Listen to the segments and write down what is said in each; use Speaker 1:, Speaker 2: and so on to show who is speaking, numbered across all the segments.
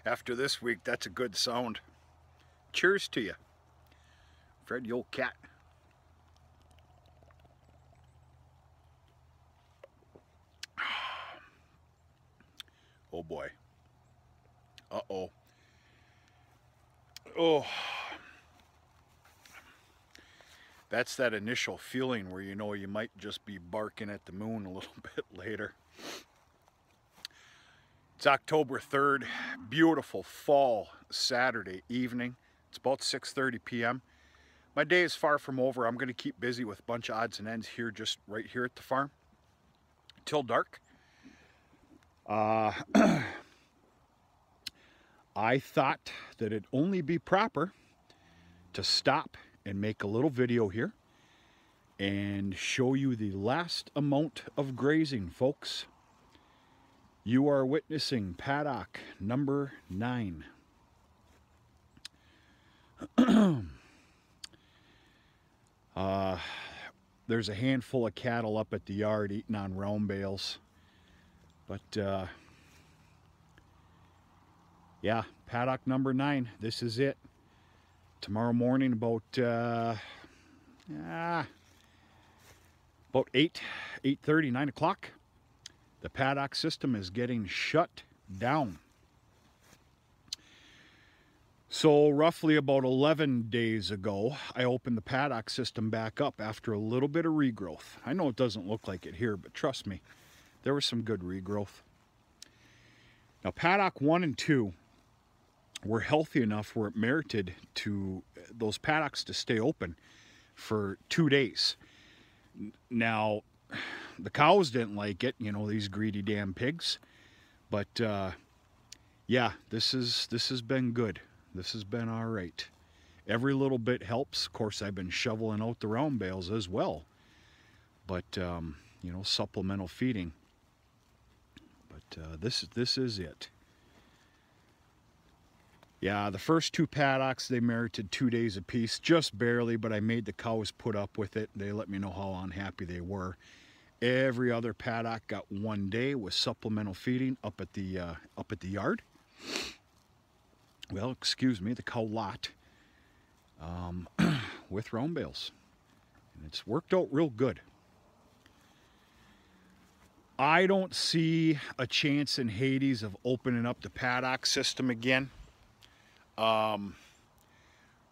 Speaker 1: After this week, that's a good sound. Cheers to you, Fred, the old cat. Oh boy. Uh-oh. Oh. That's that initial feeling where you know you might just be barking at the moon a little bit later. It's October 3rd, beautiful fall Saturday evening. It's about 6:30 p.m. My day is far from over. I'm going to keep busy with a bunch of odds and ends here, just right here at the farm, till dark. I thought that it'd only be proper to stop and make a little video here and show you the last amount of grazing, folks. You are witnessing paddock number 9. There's a handful of cattle up at the yard eating on round bales. But, yeah, paddock number 9. This is it. Tomorrow morning about 8:30, 9 o'clock. The paddock system is getting shut down. So roughly about 11 days ago, I opened the paddock system back up after a little bit of regrowth. I know it doesn't look like it here, but trust me, there was some good regrowth. Now paddock 1 and 2 were healthy enough where it merited to those paddocks to stay open for 2 days. Now, the cows didn't like it, you know, these greedy damn pigs. But yeah, this has been good. This has been all right. Every little bit helps. Of course, I've been shoveling out the round bales as well. But you know, supplemental feeding. But this is it. Yeah, the first 2 paddocks, they merited 2 days apiece, just barely, but I made the cows put up with it. They let me know how unhappy they were. Every other paddock got 1 day with supplemental feeding up at the yard. Well, excuse me, the cow lot with round bales. And it's worked out real good. I don't see a chance in Hades of opening up the paddock system again.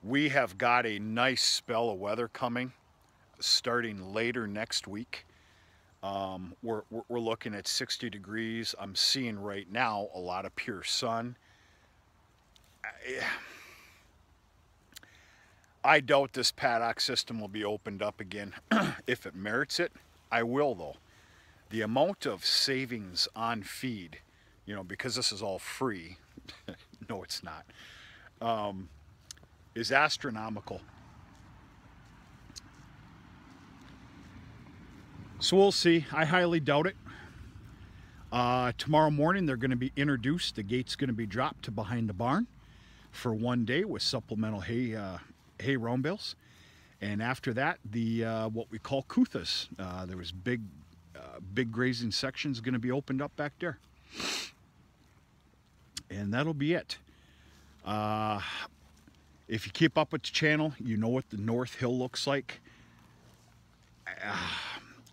Speaker 1: We have got a nice spell of weather coming starting later next week. We're looking at 60 degrees. I'm seeing right now a lot of pure sun. I doubt this paddock system will be opened up again. If it merits it, I will though. The amount of savings on feed, you know, because this is all free, no it's not, is astronomical. So we'll see. I highly doubt it. Tomorrow morning they're going to be introduced. The gate's going to be dropped to behind the barn for 1 day with supplemental hay round bales. And after that, the what we call kuthas. There was big grazing sections going to be opened up back there. And that'll be it. If you keep up with the channel, you know what the North Hill looks like.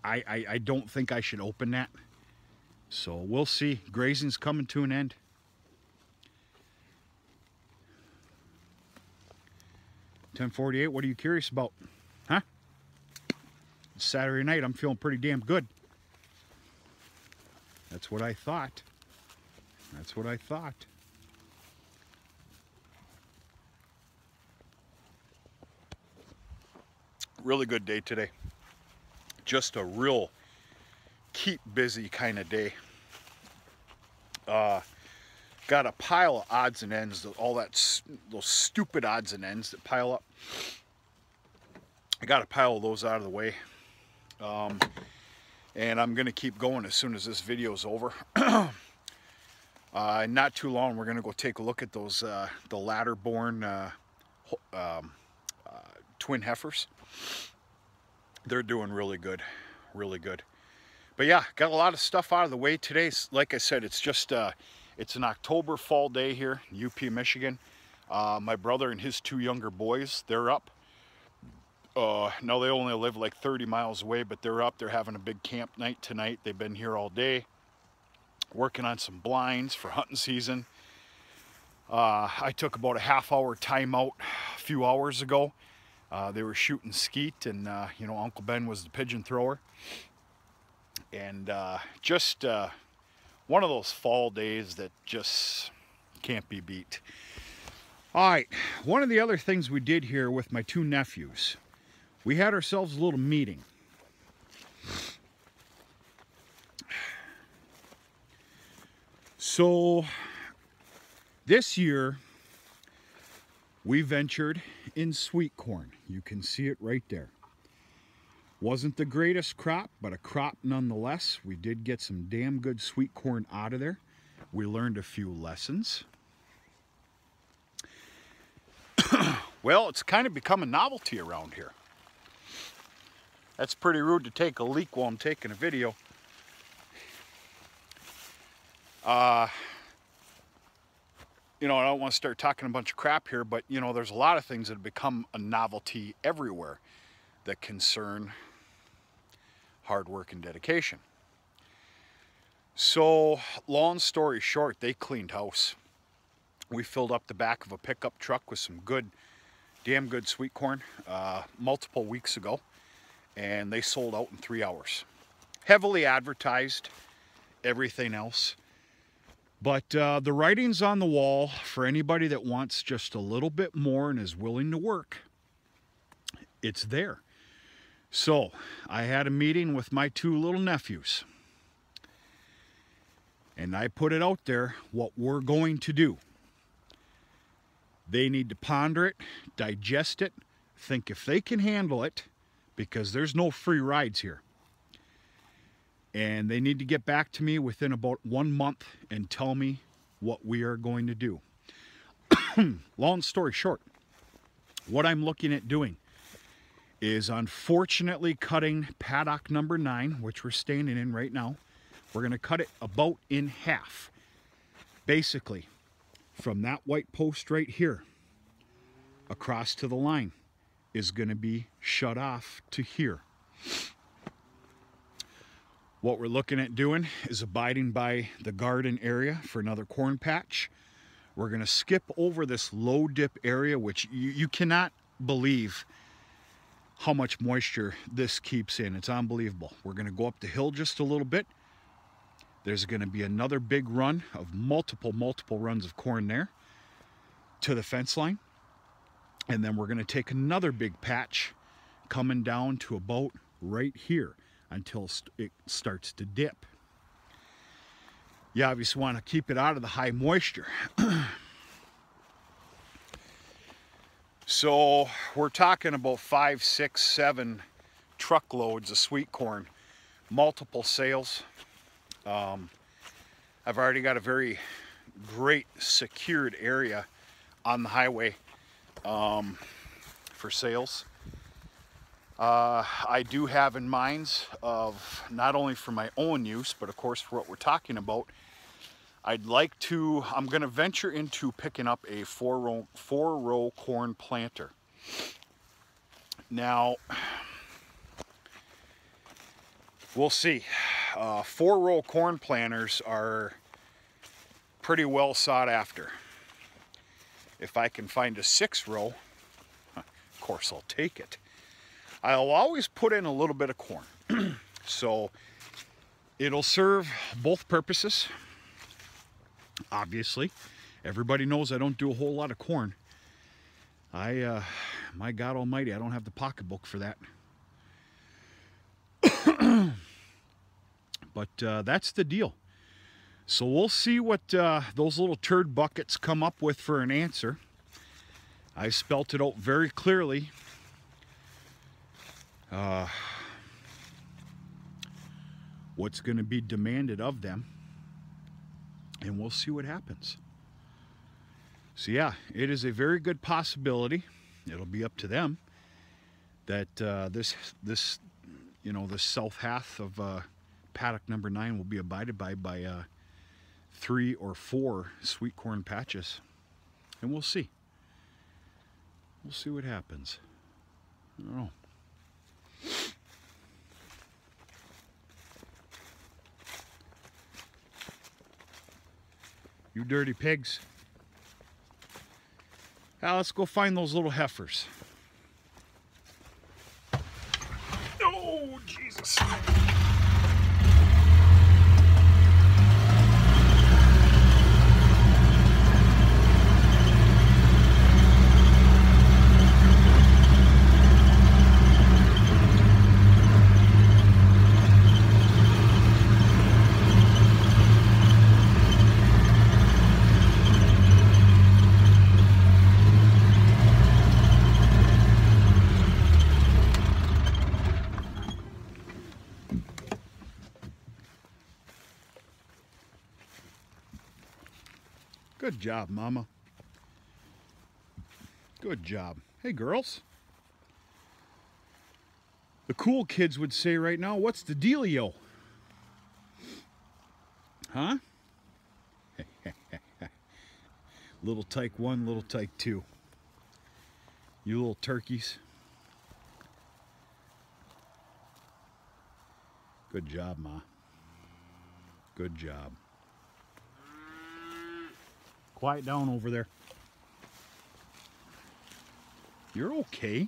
Speaker 1: I don't think I should open that. So we'll see. Grazing's coming to an end. $10.48, what are you curious about? Huh? It's Saturday night, I'm feeling pretty damn good. That's what I thought. That's what I thought. Really good day today. Just a real keep busy kind of day. Got a pile of odds and ends, all that, those stupid odds and ends that pile up. I got a pile of those out of the way. And I'm going to keep going as soon as this video is over. Not too long, we're going to go take a look at those, the ladder-born twin heifers. They're doing really good, really good. But yeah, got a lot of stuff out of the way today. Like I said, it's just It's an October fall day here in UP, Michigan. My brother and his 2 younger boys, they're up. Now they only live like 30 miles away, but they're up. They're having a big camp night tonight. They've been here all day working on some blinds for hunting season. I took about a half-hour timeout a few hours ago. They were shooting skeet, and you know, Uncle Ben was the pigeon thrower. And just one of those fall days that just can't be beat. All right, one of the other things we did here with my 2 nephews, we had ourselves a little meeting. So this year we ventured in sweet corn. You can see it right there. Wasn't the greatest crop, but a crop nonetheless. We did get some damn good sweet corn out of there. We learned a few lessons. Well, it's kind of become a novelty around here. That's pretty rude to take a leak while I'm taking a video. You know, I don't want to start talking a bunch of crap here, but you know, there's a lot of things that have become a novelty everywhere that concern hard work and dedication. So, long story short, they cleaned house. We filled up the back of a pickup truck with some good, damn good sweet corn multiple weeks ago, and they sold out in 3 hours. Heavily advertised, everything else. But the writing's on the wall for anybody that wants just a little bit more and is willing to work. It's there. So I had a meeting with my 2 little nephews. And I put it out there what we're going to do. They need to ponder it, digest it, think if they can handle it, because there's no free rides here. And they need to get back to me within about 1 month and tell me what we are going to do. Long story short, what I'm looking at doing is unfortunately cutting paddock number 9, which we're standing in right now. We're going to cut it about in half. Basically, from that white post right here across to the line is going to be shut off to here. What we're looking at doing is abiding by the garden area for another corn patch. We're going to skip over this low dip area, which you cannot believe how much moisture this keeps in. It's unbelievable. We're going to go up the hill just a little bit. There's going to be another big run of multiple runs of corn there to the fence line. And then we're going to take another big patch coming down to about right here until it starts to dip. You obviously want to keep it out of the high moisture. So we're talking about 5, 6, 7 truckloads of sweet corn, multiple sales. I've already got a very great secured area on the highway for sales. I do have in mind of not only for my own use, but of course for what we're talking about, I'm going to venture into picking up a four row corn planter. Now, we'll see. 4-row corn planters are pretty well sought after. If I can find a 6-row, of course I'll take it. I'll always put in a little bit of corn. So it'll serve both purposes. Obviously, everybody knows I don't do a whole lot of corn. My God Almighty, I don't have the pocketbook for that. But that's the deal. So we'll see what those little turd buckets come up with for an answer. I spelt it out very clearly. What's going to be demanded of them, and we'll see what happens. So yeah, it is a very good possibility. It'll be up to them that this south half of paddock number 9 will be abided by 3 or 4 sweet corn patches, and we'll see. We'll see what happens. I don't know. You dirty pigs. Now let's go find those little heifers. Oh, Jesus. Good job, Mama. Good job. Hey, girls. The cool kids would say right now, what's the dealio? Huh? Little tyke 1, little tyke 2. You little turkeys. Good job, Ma. Good job. Quiet down over there. You're okay.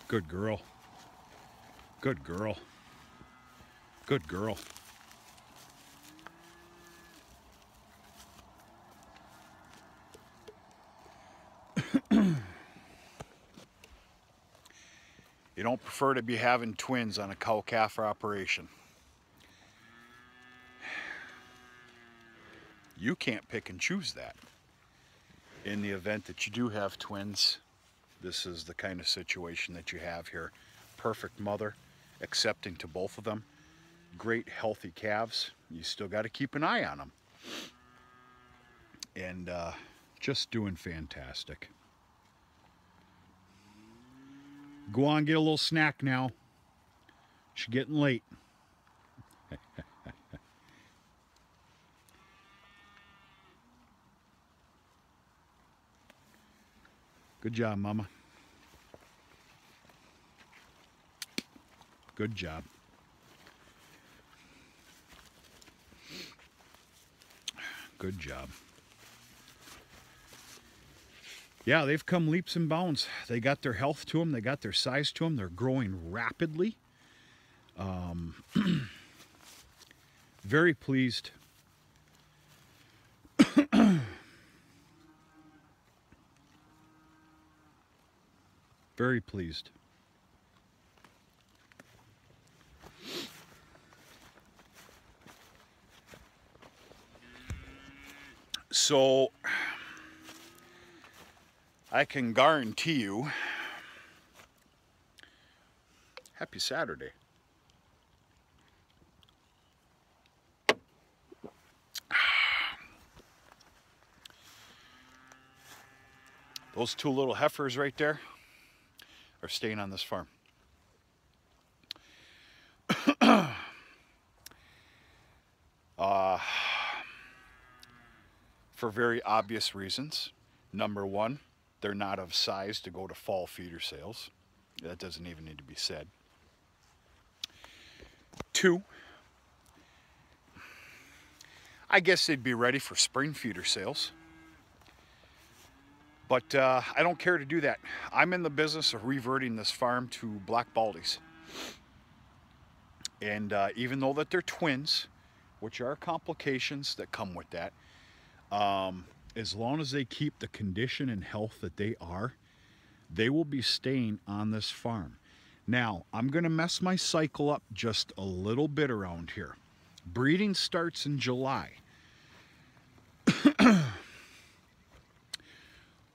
Speaker 1: Good girl. Good girl. Good girl. You don't prefer to be having twins on a cow-calf operation. You can't pick and choose that. In the event that you do have twins, this is the kind of situation that you have here. Perfect mother, accepting to both of them. Great healthy calves. You still got to keep an eye on them. And just doing fantastic. Go on, get a little snack now. It's getting late. Good job, Mama. Good job. Good job. Yeah, they've come leaps and bounds. They got their health to them. They got their size to them. They're growing rapidly. Very pleased. Very pleased. So, I can guarantee you, happy Saturday. Those two little heifers right there are staying on this farm. For very obvious reasons. Number one, they're not of size to go to fall feeder sales. That doesn't even need to be said. Two, I guess they'd be ready for spring feeder sales. But I don't care to do that. I'm in the business of reverting this farm to black baldies. And even though that they're twins, which are complications that come with that, as long as they keep the condition and health that they are, they will be staying on this farm. Now, I'm going to mess my cycle up just a little bit around here. Breeding starts in July.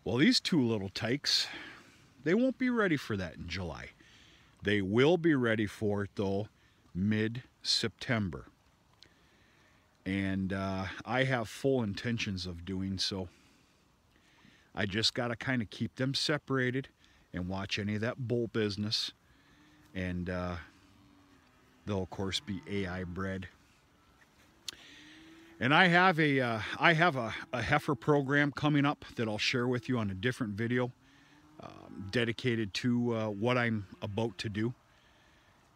Speaker 1: Well, these two little tykes, they won't be ready for that in July. They will be ready for it, though, mid-September. And I have full intentions of doing so. I just got to kind of keep them separated and watch any of that bull business. And They'll of course be AI bred. And I have a heifer program coming up that I'll share with you on a different video, dedicated to what I'm about to do,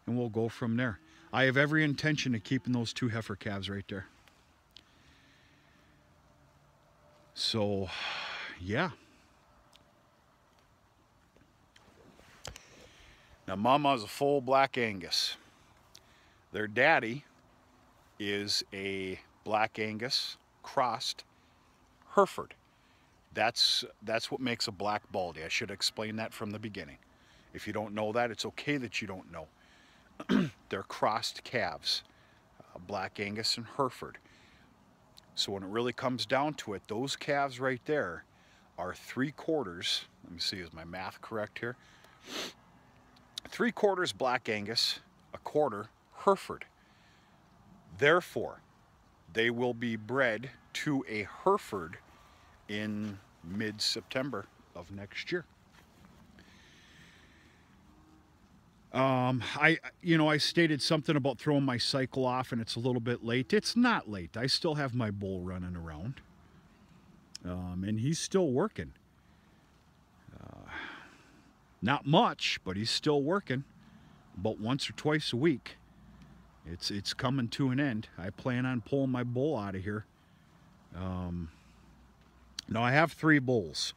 Speaker 1: and we'll go from there. I have every intention of keeping those 2 heifer calves right there. So, yeah. Now, Mama's a full Black Angus. Their daddy is a Black Angus crossed Hereford. That's what makes a black baldy. I should explain that from the beginning. If you don't know that, it's okay that you don't know. They're crossed calves, Black Angus and Hereford. So when it really comes down to it, those calves right there are 3/4. Let me see, is my math correct here? 3/4 Black Angus, 1/4 Hereford. Therefore, they will be bred to a Hereford in mid-September of next year. I stated something about throwing my cycle off and it's a little bit late. It's not late. I still have my bull running around. And he's still working. Not much, but he's still working. About once or twice a week. It's coming to an end. I plan on pulling my bull out of here. Now I have 3 bulls.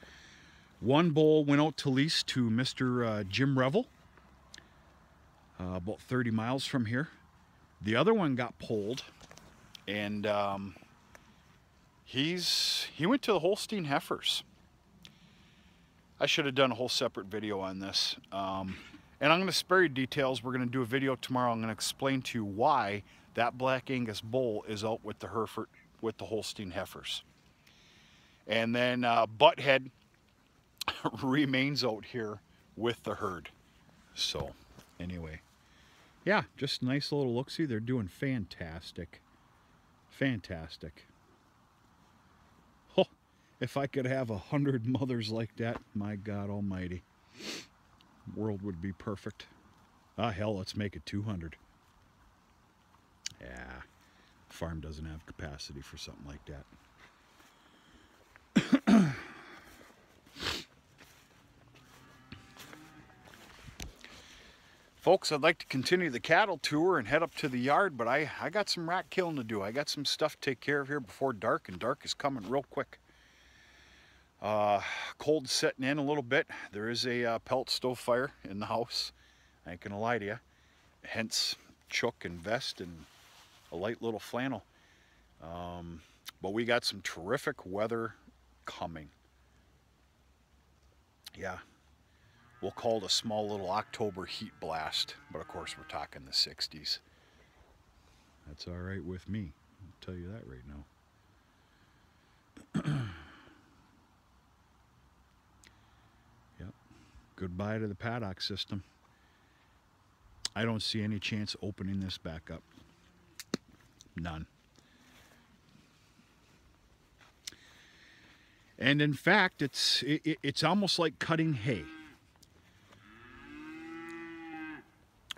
Speaker 1: One bull went out to lease to Mr. Jim Revel, about 30 miles from here. The other one got pulled, and he went to the Holstein heifers. I should have done a whole separate video on this. And I'm going to spare you details. We're going to do a video tomorrow. I'm going to explain to you why that Black Angus bull is out with the Hereford, with the Holstein heifers. And then Butthead remains out here with the herd. So, anyway. Yeah, just a nice little look-see. They're doing fantastic. Fantastic. Oh, if I could have 100 mothers like that, my God almighty. World would be perfect. Ah, hell, let's make it 200. Yeah, farm doesn't have capacity for something like that. Folks, I'd like to continue the cattle tour and head up to the yard, but I got some rat killing to do. I got some stuff to take care of here before dark, and dark is coming real quick. Cold setting in a little bit. There is a pellet stove fire in the house. I ain't gonna lie to you. Hence chook and vest and a light little flannel. But we got some terrific weather coming. Yeah, we'll call it a small little October heat blast, but of course we're talking the 60s. That's all right with me. I'll tell you that right now. Yep. Goodbye to the paddock system. I don't see any chance opening this back up. None. And in fact, it's almost like cutting hay.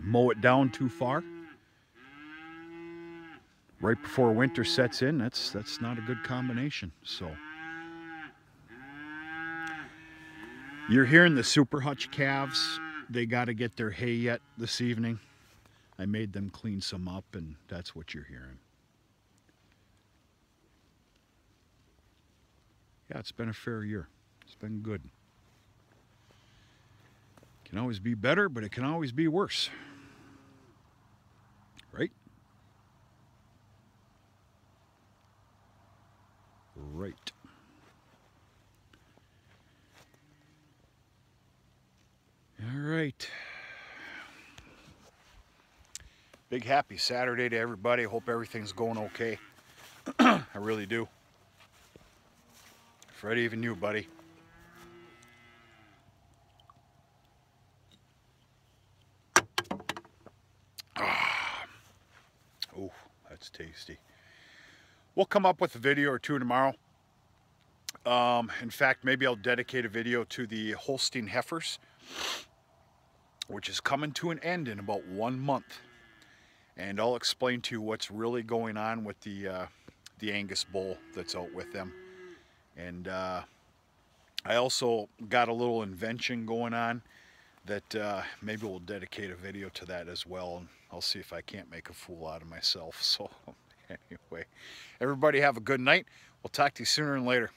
Speaker 1: Mow it down too far right before winter sets in. That's not a good combination. So you're hearing the Super Hutch calves. They got to get their hay yet this evening. I made them clean some up, and that's what you're hearing. Yeah, it's been a fair year. It's been good. Can always be better, but it can always be worse. Right? Right. All right. Big happy Saturday to everybody. Hope everything's going okay. I really do. Freddie, even you, buddy. Oh, that's tasty. We'll come up with a video or two tomorrow. In fact, maybe I'll dedicate a video to the Holstein heifers, which is coming to an end in about 1 month. and I'll explain to you what's really going on with the Angus bull that's out with them. And I also got a little invention going on that maybe we'll dedicate a video to that as well, and I'll see if I can't make a fool out of myself. So anyway, everybody have a good night. We'll talk to you sooner and later.